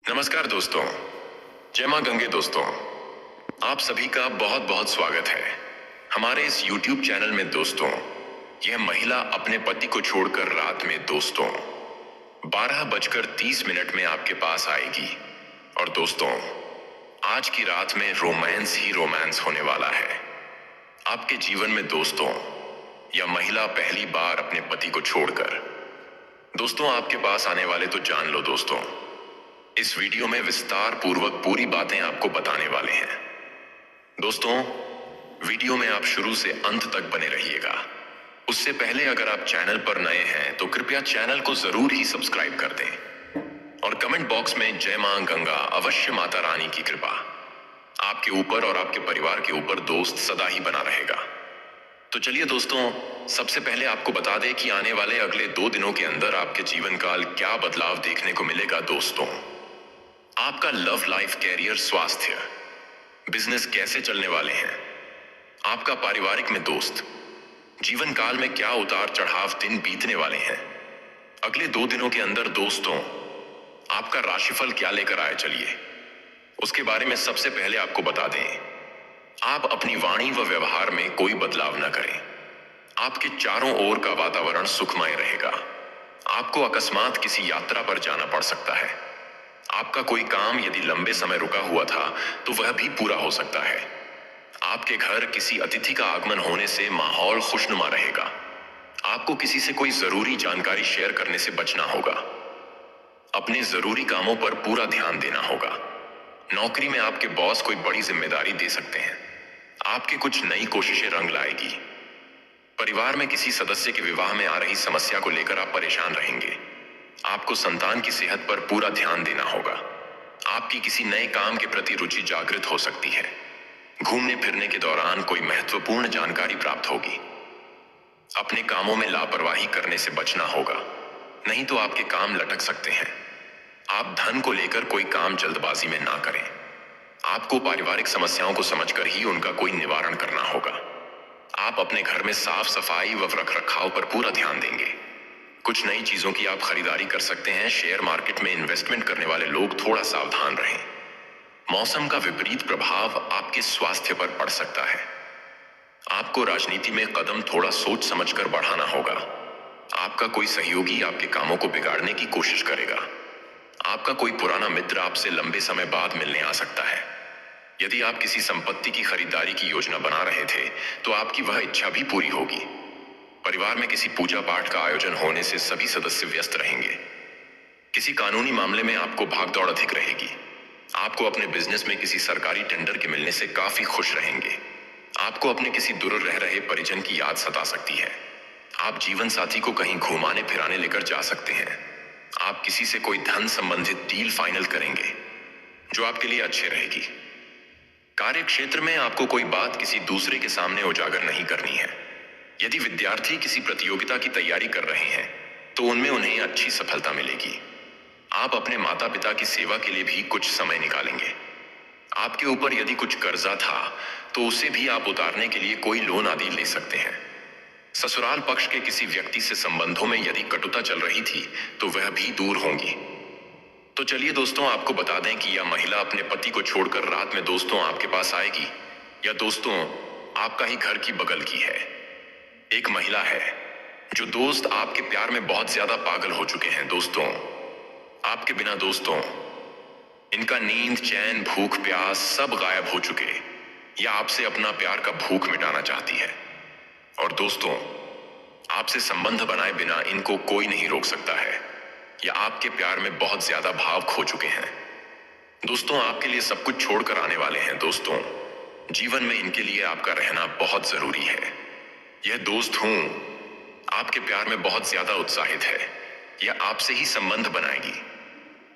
नमस्कार दोस्तों, जय मां गंगे दोस्तों। आप सभी का बहुत बहुत स्वागत है हमारे इस YouTube चैनल में दोस्तों। यह महिला अपने पति को छोड़कर रात में दोस्तों 12:30 में आपके पास आएगी। और दोस्तों, आज की रात में रोमांस ही रोमांस होने वाला है आपके जीवन में दोस्तों। यह महिला पहली बार अपने पति को छोड़कर दोस्तों आपके पास आने वाले तो जान लो दोस्तों, इस वीडियो में विस्तार पूर्वक पूरी बातें आपको बताने वाले हैं दोस्तों। वीडियो में आप शुरू से अंत तक बने रहिएगा। उससे पहले अगर आप चैनल पर नए हैं तो कृपया चैनल को जरूर ही सब्सक्राइब कर दें और कमेंट बॉक्स में जय मां गंगा अवश्य माता रानी की कृपा आपके ऊपर और आपके परिवार के ऊपर दोस्त सदा ही बना रहेगा। तो चलिए दोस्तों, सबसे पहले आपको बता दें कि आने वाले अगले 2 दिनों के अंदर आपके जीवन काल क्या बदलाव देखने को मिलेगा दोस्तों। आपका लव लाइफ, कैरियर, स्वास्थ्य, बिजनेस कैसे चलने वाले हैं, आपका पारिवारिक में दोस्त जीवन काल में क्या उतार चढ़ाव दिन बीतने वाले हैं अगले 2 दिनों के अंदर दोस्तों। आपका राशिफल क्या लेकर आए, चलिए उसके बारे में सबसे पहले आपको बता दें। आप अपनी वाणी व व्यवहार में कोई बदलाव न करें। आपके चारों ओर का वातावरण सुखमय रहेगा। आपको अकस्मात किसी यात्रा पर जाना पड़ सकता है। आपका कोई काम यदि लंबे समय रुका हुआ था तो वह भी पूरा हो सकता है। आपके घर किसी अतिथि का आगमन होने से माहौल खुशनुमा रहेगा। आपको किसी से कोई जरूरी जानकारी शेयर करने से बचना होगा। अपने जरूरी कामों पर पूरा ध्यान देना होगा। नौकरी में आपके बॉस कोई बड़ी जिम्मेदारी दे सकते हैं। आपकी कुछ नई कोशिशें रंग लाएगी। परिवार में किसी सदस्य के विवाह में आ रही समस्या को लेकर आप परेशान रहेंगे। आपको संतान की सेहत पर पूरा ध्यान देना होगा। आपकी किसी नए काम के प्रति रुचि जागृत हो सकती है। घूमने फिरने के दौरान कोई महत्वपूर्ण जानकारी प्राप्त होगी। अपने कामों में लापरवाही करने से बचना होगा, नहीं तो आपके काम लटक सकते हैं। आप धन को लेकर कोई काम जल्दबाजी में ना करें। आपको पारिवारिक समस्याओं को समझकर ही उनका कोई निवारण करना होगा। आप अपने घर में साफ सफाई व रखरखाव पर पूरा ध्यान देंगे। कुछ नई चीजों की आप खरीदारी कर सकते हैं। शेयर मार्केट में इन्वेस्टमेंट करने वाले लोग थोड़ा सावधान रहें। मौसम का विपरीत प्रभाव आपके स्वास्थ्य पर पड़ सकता है। आपको राजनीति में कदम थोड़ा सोच समझकर बढ़ाना होगा। आपका कोई सहयोगी आपके कामों को बिगाड़ने की कोशिश करेगा। आपका कोई पुराना मित्र आपसे लंबे समय बाद मिलने आ सकता है। यदि आप किसी संपत्ति की खरीदारी की योजना बना रहे थे तो आपकी वह इच्छा भी पूरी होगी। परिवार में किसी पूजा पाठ का आयोजन होने से सभी सदस्य व्यस्त रहेंगे। किसी कानूनी मामले में आपको भागदौड़ अधिक रहेगी। आपको अपने बिजनेस में किसी सरकारी टेंडर के मिलने से काफी खुश रहेंगे। आपको अपने किसी दूर रह रहे परिजन की याद सता सकती है। आप जीवन साथी को कहीं घुमाने फिराने लेकर जा सकते हैं। आप किसी से कोई धन संबंधित डील फाइनल करेंगे जो आपके लिए अच्छी रहेगी। कार्य क्षेत्र में आपको कोई बात किसी दूसरे के सामने उजागर नहीं करनी है। यदि विद्यार्थी किसी प्रतियोगिता की तैयारी कर रहे हैं तो उनमें उन्हें अच्छी सफलता मिलेगी। आप अपने माता पिता की सेवा के लिए भी कुछ समय निकालेंगे। आपके ऊपर यदि कुछ कर्जा था तो उसे भी आप उतारने के लिए कोई लोन आदि ले सकते हैं। ससुराल पक्ष के किसी व्यक्ति से संबंधों में यदि कटुता चल रही थी तो वह भी दूर होंगी। तो चलिए दोस्तों, आपको बता दें कि यह महिला अपने पति को छोड़कर रात में दोस्तों आपके पास आएगी। यह दोस्तों आपका ही घर की बगल की है। एक महिला है जो दोस्त आपके प्यार में बहुत ज्यादा पागल हो चुके हैं दोस्तों। आपके बिना दोस्तों इनका नींद, चैन, भूख, प्यास सब गायब हो चुके। या आपसे अपना प्यार का भूख मिटाना चाहती है। और दोस्तों, आपसे संबंध बनाए बिना इनको कोई नहीं रोक सकता है। या आपके प्यार में बहुत ज्यादा भाव खो चुके हैं दोस्तों। आपके लिए सब कुछ छोड़कर आने वाले हैं दोस्तों। जीवन में इनके लिए आपका रहना बहुत जरूरी है। यह दोस्त हूं आपके प्यार में बहुत ज्यादा उत्साहित है। यह आपसे ही संबंध बनाएगी।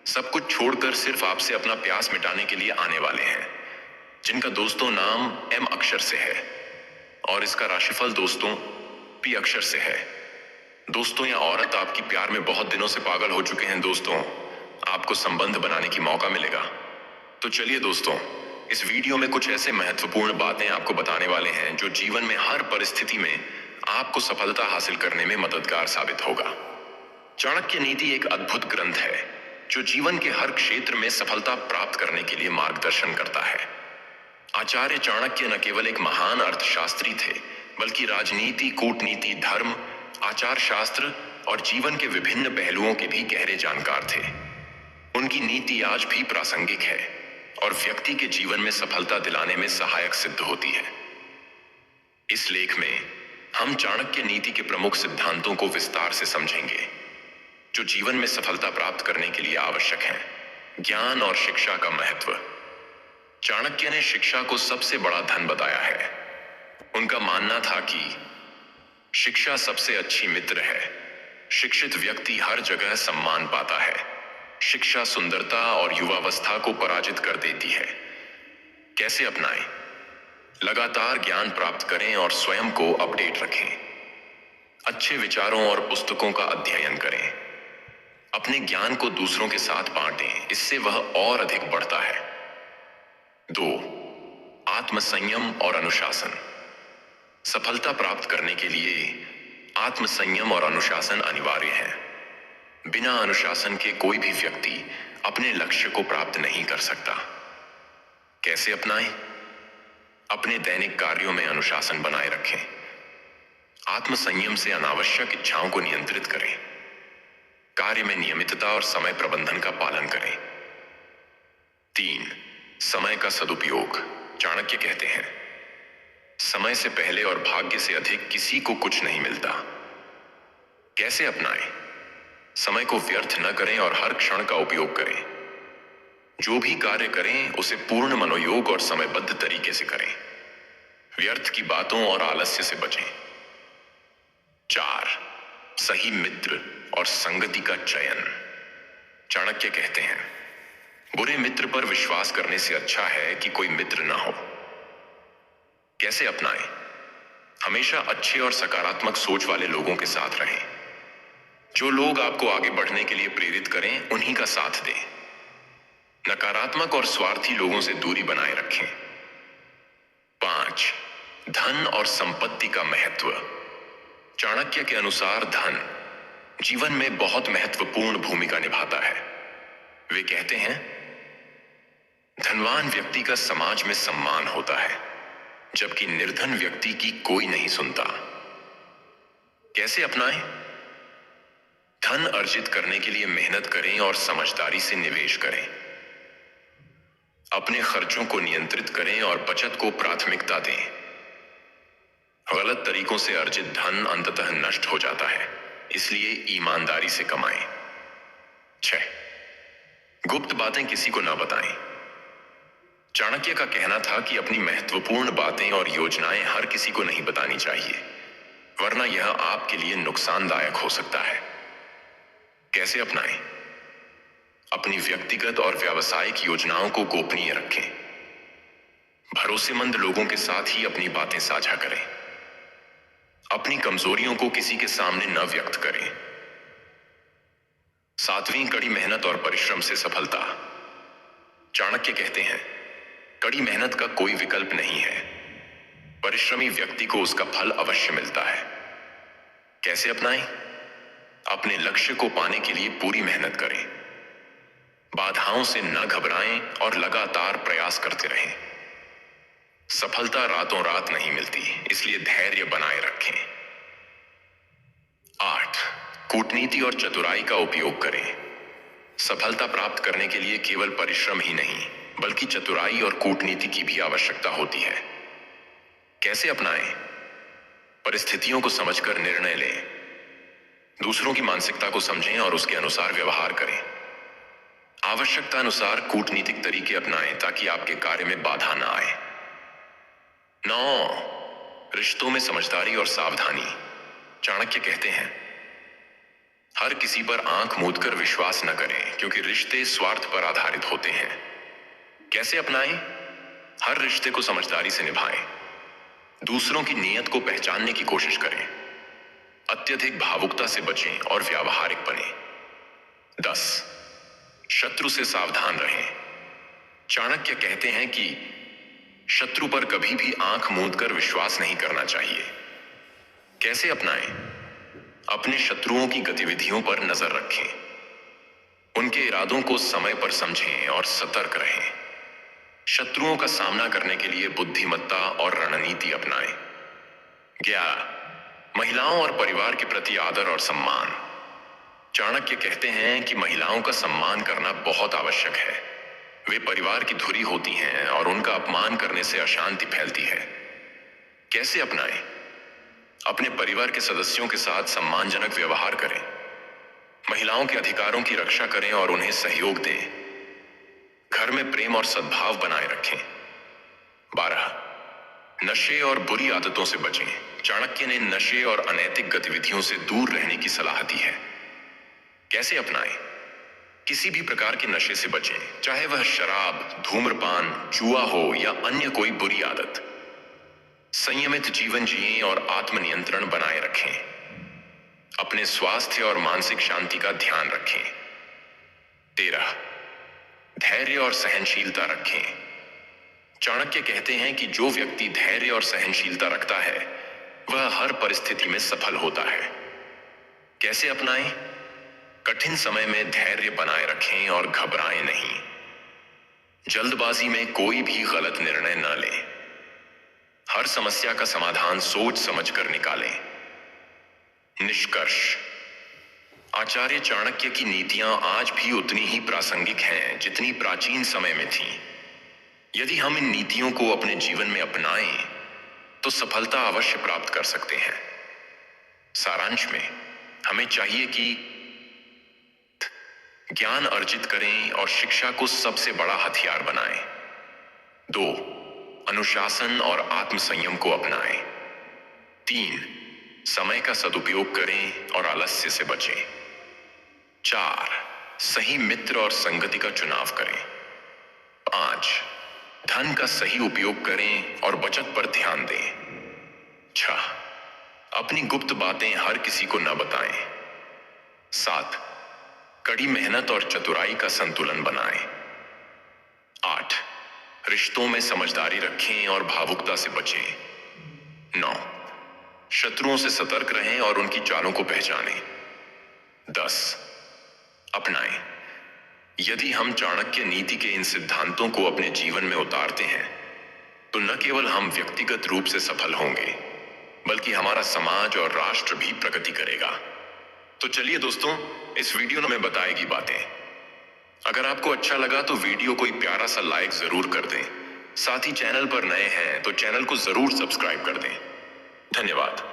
सब कुछ छोड़कर सिर्फ आपसे अपना प्यास मिटाने के लिए आने वाले हैं। जिनका दोस्तों नाम एम अक्षर से है और इसका राशिफल दोस्तों पी अक्षर से है। दोस्तों, यह औरत आपकी प्यार में बहुत दिनों से पागल हो चुके हैं दोस्तों। आपको संबंध बनाने की मौका मिलेगा। तो चलिए दोस्तों, इस वीडियो में कुछ ऐसे महत्वपूर्ण बातें आपको बताने वाले हैं जो जीवन में हर परिस्थिति में आपको सफलता हासिल करने में मददगार साबित होगा। चाणक्य नीति एक अद्भुत ग्रंथ है जो जीवन के हर क्षेत्र में सफलता प्राप्त करने के लिए मार्गदर्शन करता है। आचार्य चाणक्य न केवल एक महान अर्थशास्त्री थे, बल्कि राजनीति, कूटनीति, धर्म, आचार शास्त्र और जीवन के विभिन्न पहलुओं के भी गहरे जानकार थे। उनकी नीति आज भी प्रासंगिक है और व्यक्ति के जीवन में सफलता दिलाने में सहायक सिद्ध होती है। इस लेख में हम चाणक्य नीति के प्रमुख सिद्धांतों को विस्तार से समझेंगे, जो जीवन में सफलता प्राप्त करने के लिए आवश्यक हैं। ज्ञान और शिक्षा का महत्व। चाणक्य ने शिक्षा को सबसे बड़ा धन बताया है। उनका मानना था कि शिक्षा सबसे अच्छी मित्र है। शिक्षित व्यक्ति हर जगह सम्मान पाता है। शिक्षा सुंदरता और युवावस्था को पराजित कर देती है। कैसे अपनाएं? लगातार ज्ञान प्राप्त करें और स्वयं को अपडेट रखें। अच्छे विचारों और पुस्तकों का अध्ययन करें। अपने ज्ञान को दूसरों के साथ बांटें, इससे वह और अधिक बढ़ता है। 2. आत्मसंयम और अनुशासन। सफलता प्राप्त करने के लिए आत्मसंयम और अनुशासन अनिवार्य है। बिना अनुशासन के कोई भी व्यक्ति अपने लक्ष्य को प्राप्त नहीं कर सकता। कैसे अपनाएं? अपने दैनिक कार्यों में अनुशासन बनाए रखें। आत्मसंयम से अनावश्यक इच्छाओं को नियंत्रित करें। कार्य में नियमितता और समय प्रबंधन का पालन करें। 3. समय का सदुपयोग। चाणक्य कहते हैं, समय से पहले और भाग्य से अधिक किसी को कुछ नहीं मिलता। कैसे अपनाएं? समय को व्यर्थ न करें और हर क्षण का उपयोग करें। जो भी कार्य करें उसे पूर्ण मनोयोग और समयबद्ध तरीके से करें। व्यर्थ की बातों और आलस्य से बचें। 4. सही मित्र और संगति का चयन। चाणक्य कहते हैं, बुरे मित्र पर विश्वास करने से अच्छा है कि कोई मित्र ना हो। कैसे अपनाएं? हमेशा अच्छे और सकारात्मक सोच वाले लोगों के साथ रहें। जो लोग आपको आगे बढ़ने के लिए प्रेरित करें, उन्हीं का साथ दें। नकारात्मक और स्वार्थी लोगों से दूरी बनाए रखें। 5. धन और संपत्ति का महत्व। चाणक्य के अनुसार धन जीवन में बहुत महत्वपूर्ण भूमिका निभाता है। वे कहते हैं, धनवान व्यक्ति का समाज में सम्मान होता है, जबकि निर्धन व्यक्ति की कोई नहीं सुनता। कैसे अपनाएं? धन अर्जित करने के लिए मेहनत करें और समझदारी से निवेश करें। अपने खर्चों को नियंत्रित करें और बचत को प्राथमिकता दें। गलत तरीकों से अर्जित धन अंततः नष्ट हो जाता है, इसलिए ईमानदारी से कमाएं। 6. गुप्त बातें किसी को ना बताएं। चाणक्य का कहना था कि अपनी महत्वपूर्ण बातें और योजनाएं हर किसी को नहीं बतानी चाहिए, वरना यह आपके लिए नुकसानदायक हो सकता है। कैसे अपनाएं? अपनी व्यक्तिगत और व्यावसायिक योजनाओं को गोपनीय रखें। भरोसेमंद लोगों के साथ ही अपनी बातें साझा करें। अपनी कमजोरियों को किसी के सामने न व्यक्त करें। 7. कड़ी मेहनत और परिश्रम से सफलता। चाणक्य कहते हैं, कड़ी मेहनत का कोई विकल्प नहीं है। परिश्रमी व्यक्ति को उसका फल अवश्य मिलता है। कैसे अपनाएं? अपने लक्ष्य को पाने के लिए पूरी मेहनत करें। बाधाओं से न घबराएं और लगातार प्रयास करते रहें। सफलता रातों रात नहीं मिलती, इसलिए धैर्य बनाए रखें। 8. कूटनीति और चतुराई का उपयोग करें। सफलता प्राप्त करने के लिए केवल परिश्रम ही नहीं, बल्कि चतुराई और कूटनीति की भी आवश्यकता होती है। कैसे अपनाएं? परिस्थितियों को समझकर निर्णय लें। दूसरों की मानसिकता को समझें और उसके अनुसार व्यवहार करें। आवश्यकता अनुसार कूटनीतिक तरीके अपनाएं ताकि आपके कार्य में बाधा न आए। 9. रिश्तों में समझदारी और सावधानी। चाणक्य कहते हैं, हर किसी पर आंख मूंद कर विश्वास न करें, क्योंकि रिश्ते स्वार्थ पर आधारित होते हैं। कैसे अपनाएं? हर रिश्ते को समझदारी से निभाएं। दूसरों की नीयत को पहचानने की कोशिश करें। अत्यधिक भावुकता से बचें और व्यावहारिक बनें। 10. शत्रु से सावधान रहें। चाणक्य कहते हैं कि शत्रु पर कभी भी आंख मूंद कर विश्वास नहीं करना चाहिए। कैसे अपनाएं? अपने शत्रुओं की गतिविधियों पर नजर रखें। उनके इरादों को समय पर समझें और सतर्क रहें। शत्रुओं का सामना करने के लिए बुद्धिमत्ता और रणनीति अपनाएं। 11, महिलाओं और परिवार के प्रति आदर और सम्मान। चाणक्य कहते हैं कि महिलाओं का सम्मान करना बहुत आवश्यक है। वे परिवार की धुरी होती हैं और उनका अपमान करने से अशांति फैलती है। कैसे अपनाएं? अपने परिवार के सदस्यों के साथ सम्मानजनक व्यवहार करें। महिलाओं के अधिकारों की रक्षा करें और उन्हें सहयोग दें। घर में प्रेम और सद्भाव बनाए रखें। 12, नशे और बुरी आदतों से बचें। चाणक्य ने नशे और अनैतिक गतिविधियों से दूर रहने की सलाह दी है। कैसे अपनाएं? किसी भी प्रकार के नशे से बचें, चाहे वह शराब, धूम्रपान, जुआ हो या अन्य कोई बुरी आदत। संयमित जीवन जिएं और आत्मनियंत्रण बनाए रखें। अपने स्वास्थ्य और मानसिक शांति का ध्यान रखें। 13, धैर्य और सहनशीलता रखें। चाणक्य कहते हैं कि जो व्यक्ति धैर्य और सहनशीलता रखता है वह हर परिस्थिति में सफल होता है। कैसे अपनाएं? कठिन समय में धैर्य बनाए रखें और घबराएं नहीं। जल्दबाजी में कोई भी गलत निर्णय न लें। हर समस्या का समाधान सोच समझकर निकालें। निष्कर्ष, आचार्य चाणक्य की नीतियां आज भी उतनी ही प्रासंगिक हैं जितनी प्राचीन समय में थीं। यदि हम इन नीतियों को अपने जीवन में अपनाएं तो सफलता अवश्य प्राप्त कर सकते हैं। सारांश में हमें चाहिए कि ज्ञान अर्जित करें और शिक्षा को सबसे बड़ा हथियार बनाएं। 2, अनुशासन और आत्मसंयम को अपनाएं। 3, समय का सदुपयोग करें और आलस्य से बचें। 4, सही मित्र और संगति का चुनाव करें। 5, धन का सही उपयोग करें और बचत पर ध्यान दें। 6, अपनी गुप्त बातें हर किसी को न बताएं। 7, कड़ी मेहनत और चतुराई का संतुलन बनाएं। 8, रिश्तों में समझदारी रखें और भावुकता से बचें। 9, शत्रुओं से सतर्क रहें और उनकी चालों को पहचानें। 10, अपनाएं। यदि हम चाणक्य नीति के इन सिद्धांतों को अपने जीवन में उतारते हैं तो न केवल हम व्यक्तिगत रूप से सफल होंगे बल्कि हमारा समाज और राष्ट्र भी प्रगति करेगा। तो चलिए दोस्तों, इस वीडियो में बताएगी बातें। अगर आपको अच्छा लगा तो वीडियो को एक प्यारा सा लाइक जरूर कर दें। साथ ही चैनल पर नए हैं तो चैनल को जरूर सब्सक्राइब कर दें। धन्यवाद।